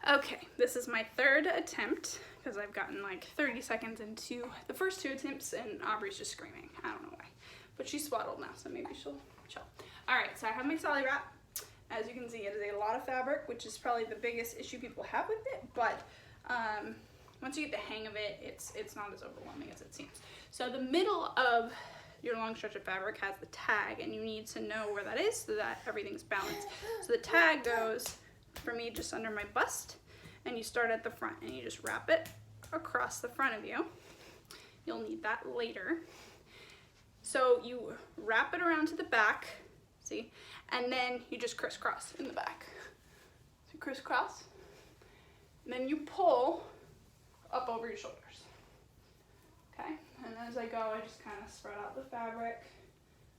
Okay, this is my third attempt because I've gotten like 30 seconds into the first two attempts and Aubrey's just screaming. I don't know why, but she's swaddled now, so maybe she'll chill. All right, so I have my Solly Wrap. As you can see, it is a lot of fabric, which is probably the biggest issue people have with it, but once you get the hang of it, it's not as overwhelming as it seems. So the middle of your long stretch of fabric has the tag, and you need to know where that is so that everything's balanced. So the tag goes, for me, just under my bust, and you start at the front and you just wrap it across the front of you. You'll need that later. So you wrap it around to the back, see, and then you just crisscross in the back. So crisscross, and then you pull up over your shoulders. Okay, and as I go, I just kind of spread out the fabric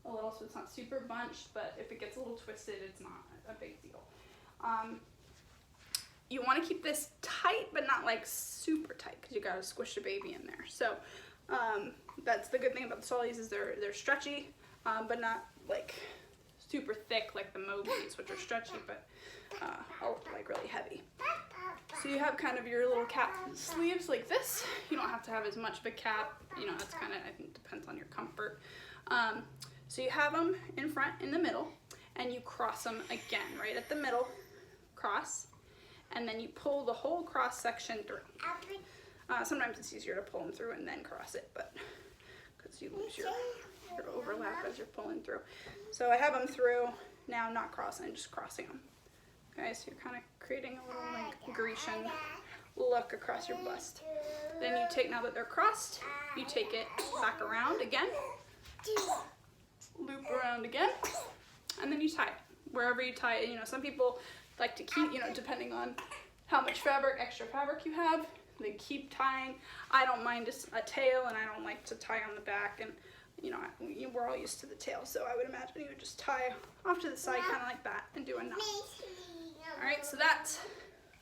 a little so it's not super bunched, but if it gets a little twisted, it's not a big deal. You want to keep this tight, but not like super tight because you got to squish the baby in there. So that's the good thing about the Sollys is they're stretchy, but not like super thick like the Mobleys, which are stretchy, but like really heavy. So you have kind of your little cap sleeves like this. You don't have to have as much of a cap, you know, that's kind of, I think, depends on your comfort. So you have them in front, in the middle, and you cross them again, right at the middle, cross, and then you pull the whole cross section through. Sometimes it's easier to pull them through and then cross it, but because you lose your overlap as you're pulling through. So I have them through, now not crossing, just crossing them. Okay, so you're kind of creating a little like Grecian look across your bust. Then you take, now that they're crossed, you take it back around again, loop around again, and then you tie it. Wherever you tie it, you know, some people like to keep, you know, depending on how much fabric, extra fabric you have, they keep tying. I don't mind a tail, and I don't like to tie on the back, and you know, we're all used to the tail, so I would imagine you would just tie off to the side kind of like that and do a knot. All right, so that's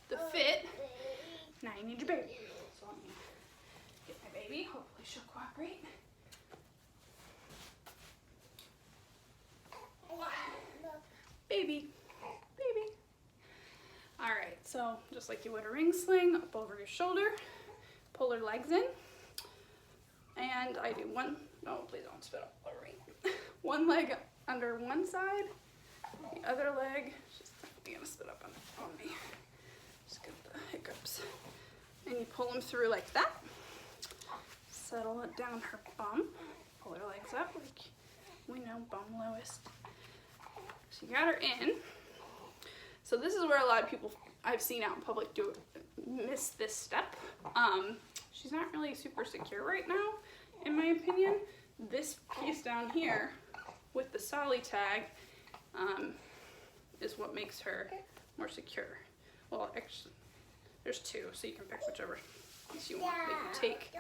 the fit. Now you need your baby. So let me get my baby. Hopefully she'll cooperate. Baby. All right, so just like you would a ring sling, up over your shoulder, pull her legs in, and I do one, no, please don't spit up over me. One leg under one side, the other leg, she's definitely gonna spit up on me. Just get the hiccups. And you pull them through like that, settle it down her bum, pull her legs up, like we know, bum lowest. So you got her in. So this is where a lot of people I've seen out in public miss this step. She's not really super secure right now, in my opinion. This piece down here with the Solly tag is what makes her more secure. Well, actually, there's two, so you can pick whichever piece you want. But you take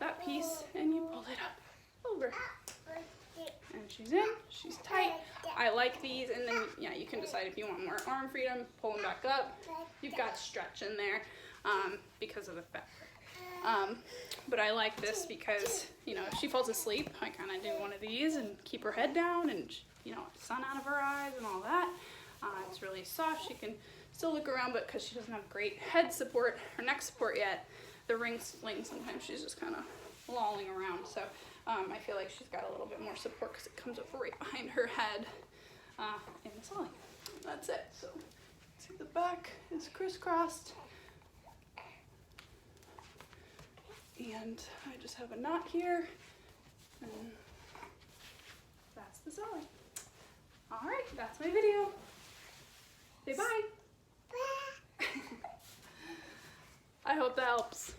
that piece and you pull it up over. And she's in, she's tight. I like these, and then yeah, you can decide if you want more arm freedom, pull them back up. You've got stretch in there because of the fabric. But I like this because, you know, if she falls asleep, I kind of do one of these and keep her head down and, you know, sun out of her eyes and all that. It's really soft. She can still look around, but because she doesn't have great head support or neck support yet, the ring sling, sometimes she's just kind of lolling around. So I feel like she's got a little bit more support because it comes up right behind her head in the Solly. That's it. So see, the back is crisscrossed. And I just have a knot here, and that's the Solly. All right, that's my video. Say bye. I hope that helps.